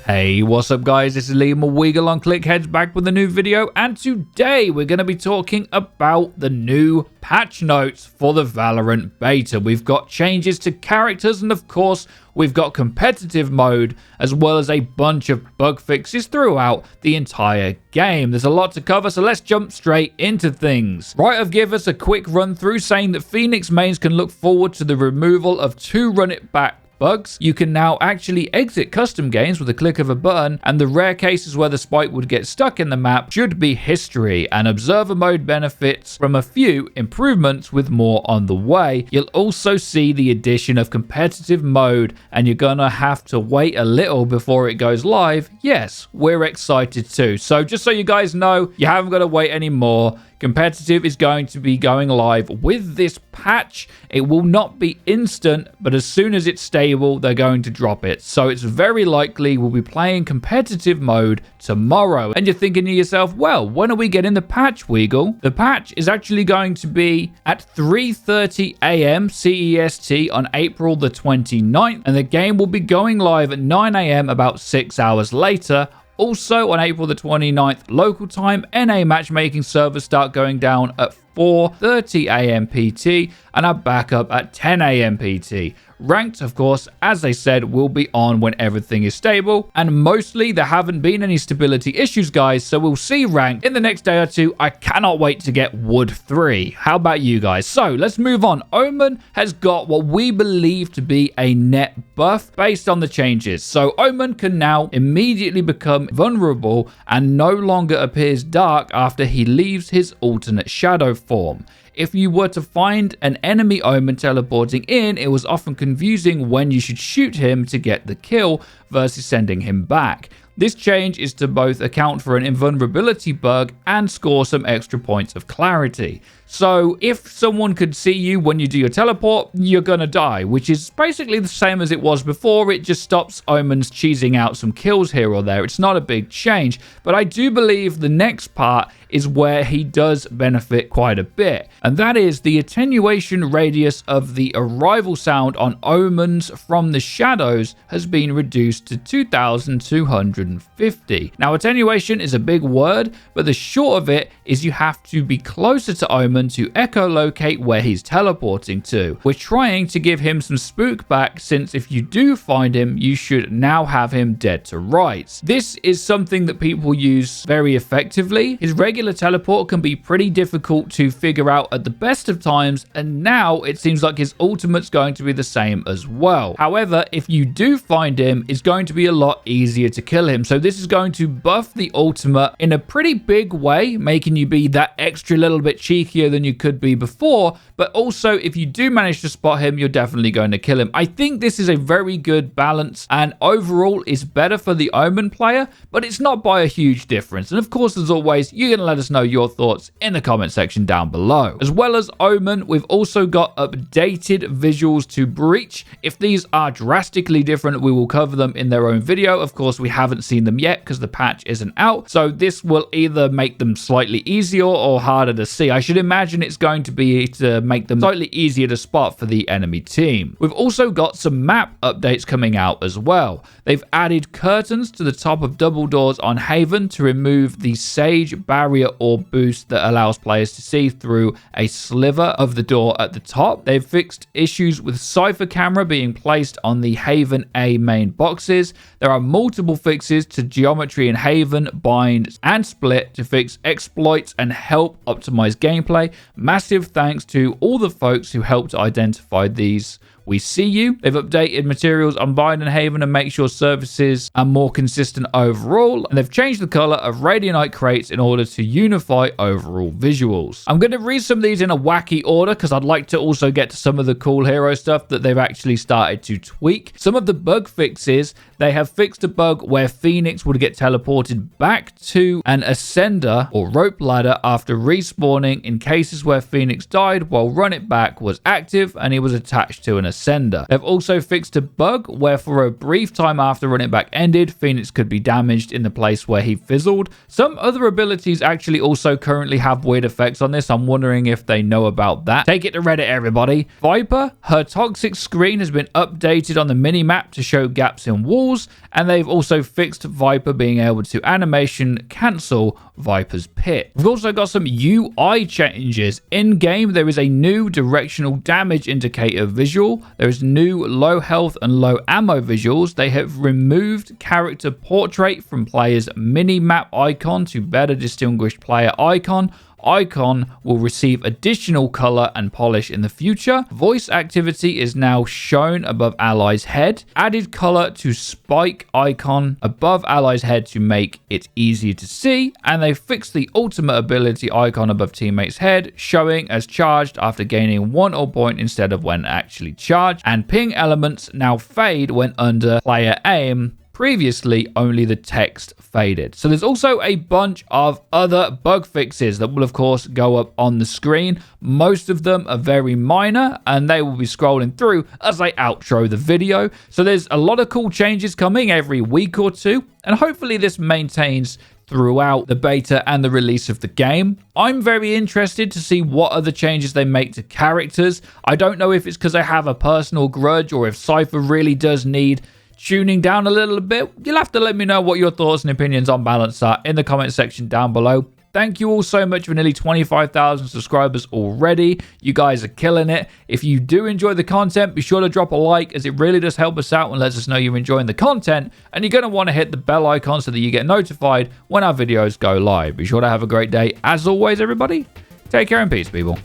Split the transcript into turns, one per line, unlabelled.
Hey, what's up guys, this is Liam Weagle on ClickHeads back with a new video, and today we're going to be talking about the new patch notes for the Valorant beta. We've got changes to characters and of course we've got competitive mode as well as a bunch of bug fixes throughout the entire game. There's a lot to cover, so let's jump straight into things. Right, I've given us a quick run through saying that Phoenix mains can look forward to the removal of 2 run it back bugs. You can now actually exit custom games with a click of a button, and the rare cases where the spike would get stuck in the map should be history, and observer mode benefits from a few improvements with more on the way. You'll also see the addition of competitive mode, and you're gonna have to wait a little before it goes live. Yes, we're excited too. So just so you guys know, you haven't got to wait anymore. Competitive is going to be going live with this patch. It will not be instant, but as soon as it's stable, they're going to drop it. So it's very likely we'll be playing competitive mode tomorrow. And you're thinking to yourself, well, when are we getting the patch, Weagle? The patch is actually going to be at 3:30 a.m. CEST on April the 29th, and the game will be going live at 9 a.m. about 6 hours later. Also, on April the 29th, local time, NA matchmaking servers start going down at 4:30 a.m. PT and are back up at 10 a.m. PT. Ranked, of course, as they said, will be on when everything is stable, and mostly there haven't been any stability issues, guys, so we'll see ranked in the next day or two. I cannot wait to get Wood 3. How about you guys? So let's move on. Omen has got what we believe to be a net buff based on the changes. So Omen can now immediately become vulnerable and no longer appears dark after he leaves his alternate shadow form. If you were to find an enemy Omen teleporting in, it was often confusing when you should shoot him to get the kill versus sending him back. This change is to both account for an invulnerability bug and score some extra points of clarity. So if someone could see you when you do your teleport, you're gonna die, which is basically the same as it was before. It just stops Omens cheesing out some kills here or there. It's not a big change, but I do believe the next part is where he does benefit quite a bit, and that is the attenuation radius of the arrival sound on Omens from the shadows has been reduced to 2,250. Now, attenuation is a big word, but the short of it is you have to be closer to Omen to echolocate where he's teleporting to. We're trying to give him some spook back, since if you do find him, you should now have him dead to rights. This is something that people use very effectively. His regular teleport can be pretty difficult to figure out at the best of times, and now it seems like his ultimate's going to be the same as well. However, if you do find him, it's going to be a lot easier to kill him. So this is going to buff the ultimate in a pretty big way, making you be that extra little bit cheekier than you could be before, but also if you do manage to spot him, you're definitely going to kill him. I think this is a very good balance, and overall is better for the Omen player, but it's not by a huge difference. And of course, as always, you're going to let us know your thoughts in the comment section down below. As well as Omen, we've also got updated visuals to Breach. If these are drastically different, we will cover them in their own video. Of course, we haven't seen them yet because the patch isn't out, so this will either make them slightly easier or harder to see. I should imagine it's going to be to make them slightly easier to spot for the enemy team. We've also got some map updates coming out as well. They've added curtains to the top of double doors on Haven to remove the Sage barrier or boost that allows players to see through a sliver of the door at the top. They've fixed issues with Cypher camera being placed on the Haven A main boxes. There are multiple fixes to geometry in Haven, Bind, and Split to fix exploits and help optimize gameplay. Massive thanks to all the folks who helped identify these. We see you. They've updated materials on Bind and Haven and make sure services are more consistent overall. And they've changed the color of Radianite crates in order to unify overall visuals. I'm going to read some of these in a wacky order because I'd like to also get to some of the cool hero stuff that they've actually started to tweak. Some of the bug fixes, they have fixed a bug where Phoenix would get teleported back to an ascender or rope ladder after respawning in case cases where Phoenix died while Run It Back was active and he was attached to an ascender. They've also fixed a bug where for a brief time after Run It Back ended, Phoenix could be damaged in the place where he fizzled. Some other abilities actually also currently have weird effects on this. I'm wondering if they know about that. Take it to Reddit, everybody. Viper, her toxic screen has been updated on the minimap to show gaps in walls, and they've also fixed Viper being able to animation cancel Viper's pit. We've also got some UI changes. In-game, there is a new directional damage indicator visual. There is new low health and low ammo visuals. They have removed character portrait from player's mini-map icon to better distinguish player icon. Icon will receive additional color and polish in the future. Voice activity is now shown above ally's head. Added color to spike icon above ally's head to make it easier to see. And they fixed the ultimate ability icon above teammate's head, showing as charged after gaining 1 ult point instead of when actually charged. And ping elements now fade when under player aim. Previously, only the text faded. So there's also a bunch of other bug fixes that will, of course, go up on the screen. Most of them are very minor, and they will be scrolling through as I outro the video. So there's a lot of cool changes coming every week or two, and hopefully this maintains throughout the beta and the release of the game. I'm very interested to see what other changes they make to characters. I don't know if it's because I have a personal grudge or if Cypher really does need tuning down a little bit. You'll have to let me know what your thoughts and opinions on balance are in the comment section down below. Thank you all so much for nearly 25,000 subscribers already. You guys are killing it. If you do enjoy the content, be sure to drop a like, as it really does help us out and lets us know you're enjoying the content. And you're going to want to hit the bell icon so that you get notified when our videos go live. Be sure to have a great day. As always, everybody, take care and peace, people.